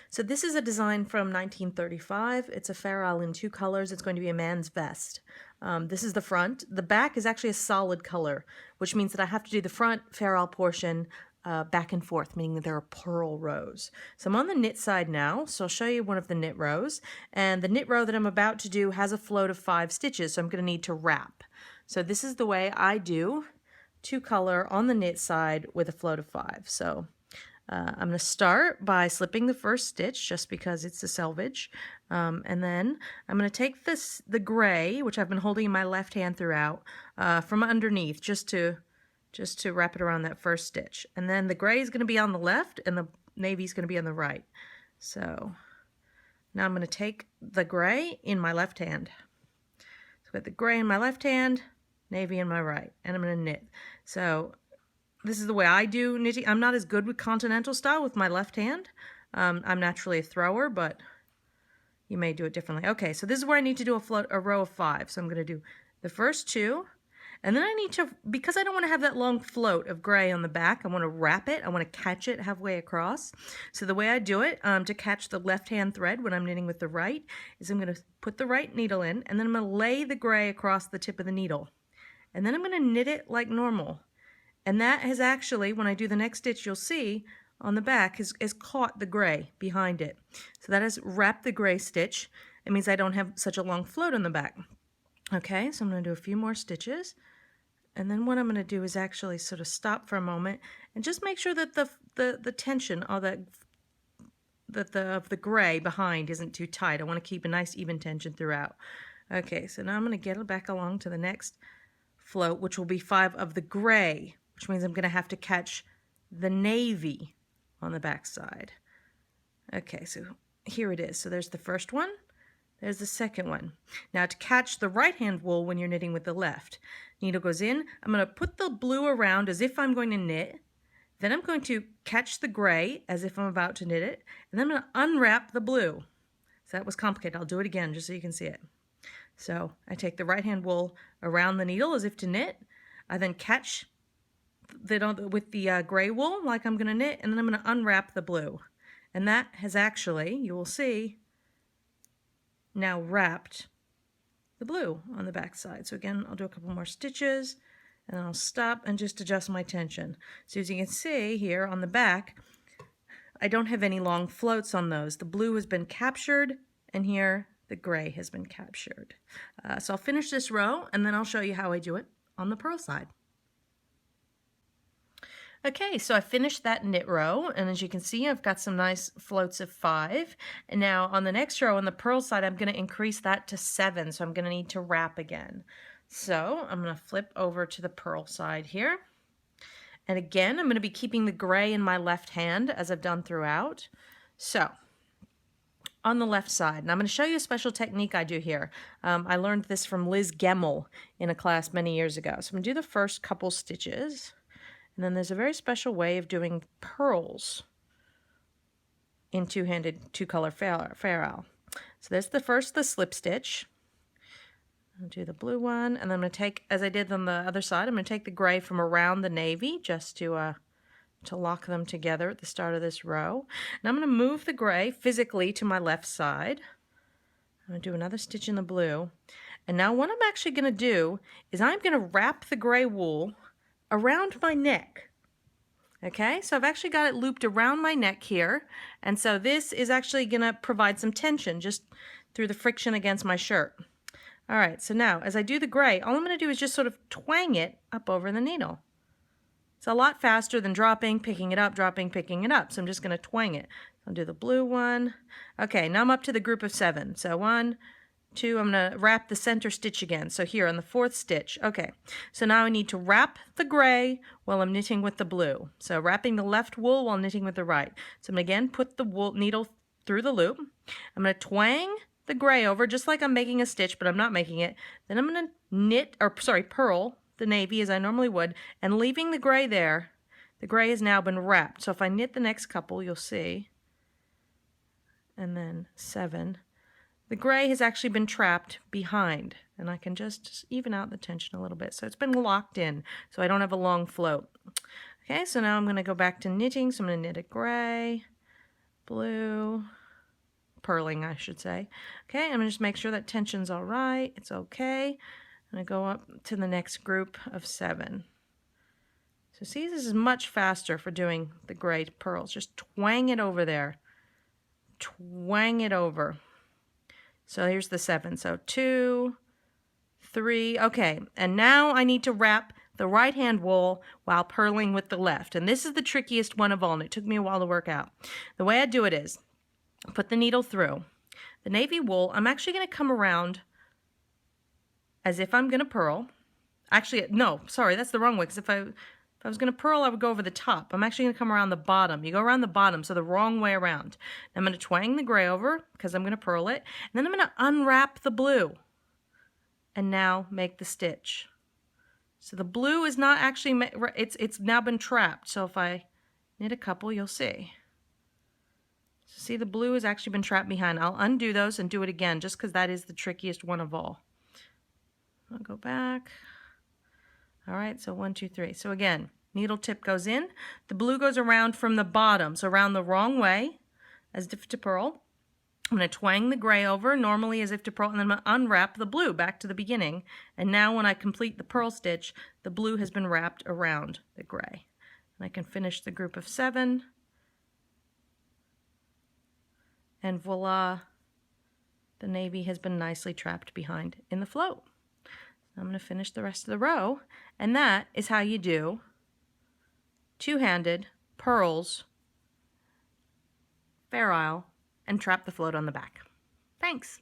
So this is a design from 1935. It's a Fairisle in 2 colors. It's going to be a man's vest. This is the front. The back is actually a solid color, which means that I have to do the front Fairisle portion back and forth, meaning that there are purl rows. So I'm on the knit side now, so I'll show you one of the knit rows. And the knit row that I'm about to do has a float of 5 stitches, so I'm going to need to wrap. So this is the way I do 2 color on the knit side with a float of 5. So I'm going to start by slipping the first stitch just because it's a selvage, and then I'm going to take the gray, which I've been holding in my left hand throughout, from underneath just to wrap it around that first stitch, and then the gray is going to be on the left and the navy is going to be on the right. So now I'm going to take the gray in my left hand. So I've got the gray in my left hand, navy in my right, and I'm going to knit. So this is the way I do knitting. I'm not as good with continental style with my left hand. I'm naturally a thrower, but you may do it differently. Okay, so this is where I need to do a row of 5. So I'm going to do the first 2, and then I need to, because I don't want to have that long float of gray on the back, I want to wrap it. I want to catch it halfway across. So the way I do it to catch the left hand thread when I'm knitting with the right is I'm going to put the right needle in, and then I'm going to lay the gray across the tip of the needle. And then I'm going to knit it like normal. And that has actually, when I do the next stitch, you'll see on the back has caught the gray behind it. So that has wrapped the gray stitch. It means I don't have such a long float on the back. Okay, so I'm going to do a few more stitches. And then what I'm going to do is actually sort of stop for a moment and just make sure that the tension of the gray behind isn't too tight. I want to keep a nice even tension throughout. Okay, so now I'm going to get it back along to the next float, which will be 5 of the gray, which means I'm going to have to catch the navy on the back side. Okay, so here it is. So there's the first one. There's the second one. Now to catch the right hand wool when you're knitting with the left, needle goes in. I'm going to put the blue around as if I'm going to knit. Then I'm going to catch the gray as if I'm about to knit it. And then I'm going to unwrap the blue. So that was complicated. I'll do it again just so you can see it. So I take the right hand wool around the needle as if to knit. I then catch with the gray wool like I'm going to knit, and then I'm going to unwrap the blue. And that has actually, you will see, now wrapped the blue on the back side. So again, I'll do a couple more stitches, and then I'll stop and just adjust my tension. So as you can see here on the back, I don't have any long floats on those. The blue has been captured, and here the gray has been captured. So I'll finish this row, and then I'll show you how I do it on the purl side. Okay, so I finished that knit row, and as you can see, I've got some nice floats of 5. And now on the next row on the purl side, I'm going to increase that to 7, so I'm going to need to wrap again. So I'm going to flip over to the purl side here. And again, I'm going to be keeping the gray in my left hand as I've done throughout. So on the left side, and I'm going to show you a special technique I do here. I learned this from Liz Gemmell in a class many years ago. So I'm going to do the first couple stitches. And then there's a very special way of doing purls in two-handed, 2-color Fairisle. So there's the slip stitch. I'll do the blue one, and then I'm going to take, as I did on the other side, I'm going to take the gray from around the navy just to lock them together at the start of this row. And I'm going to move the gray physically to my left side. I'm going to do another stitch in the blue. And now what I'm actually going to do is I'm going to wrap the gray wool around my neck. Okay, so I've actually got it looped around my neck here, and so this is actually going to provide some tension just through the friction against my shirt. All right, so now as I do the gray, all I'm going to do is just sort of twang it up over the needle. It's a lot faster than dropping, picking it up, dropping, picking it up, so I'm just going to twang it. I'll do the blue one. Okay, now I'm up to the group of 7. So 1, 2, I'm going to wrap the center stitch again. So here on the 4th stitch. Okay, so now I need to wrap the gray while I'm knitting with the blue. So wrapping the left wool while knitting with the right. So I'm going to again put the wool needle through the loop. I'm going to twang the gray over just like I'm making a stitch, but I'm not making it. Then I'm going to purl the navy as I normally would, and leaving the gray there. The gray has now been wrapped. So if I knit the next couple, you'll see, and then 7. The gray has actually been trapped behind, and I can just even out the tension a little bit. So it's been locked in, so I don't have a long float. Okay, so now I'm going to go back to knitting. So I'm going to knit a gray, blue, purling, I should say. Okay, I'm gonna just make sure that tension's all right. It's okay. I'm gonna go up to the next group of 7. So see, this is much faster for doing the gray pearls. Just twang it over there. Twang it over. So here's the 7. So 2, 3. Okay, and now I need to wrap the right hand wool while purling with the left. And this is the trickiest one of all, and it took me a while to work out. The way I do it is, put the needle through. The navy wool, I'm actually going to come around as if I'm going to purl. Actually, no, sorry, that's the wrong way, because if I was going to purl, I would go over the top. I'm actually going to come around the bottom. You go around the bottom, so the wrong way around. I'm going to twang the gray over, because I'm going to purl it, and then I'm going to unwrap the blue. And now make the stitch. So the blue is not actually, it's now been trapped. So if I knit a couple, you'll see. So see, the blue has actually been trapped behind. I'll undo those and do it again, just because that is the trickiest one of all. I'll go back. All right, so 1, 2, 3. So again, needle tip goes in. The blue goes around from the bottom, so around the wrong way, as if to purl. I'm going to twang the gray over, normally as if to purl, and then I'm going to unwrap the blue back to the beginning. And now when I complete the purl stitch, the blue has been wrapped around the gray. And I can finish the group of 7. And voila, the navy has been nicely trapped behind in the float. I'm going to finish the rest of the row, and that is how you do two-handed purls, Fairisle, and trap the float on the back. Thanks.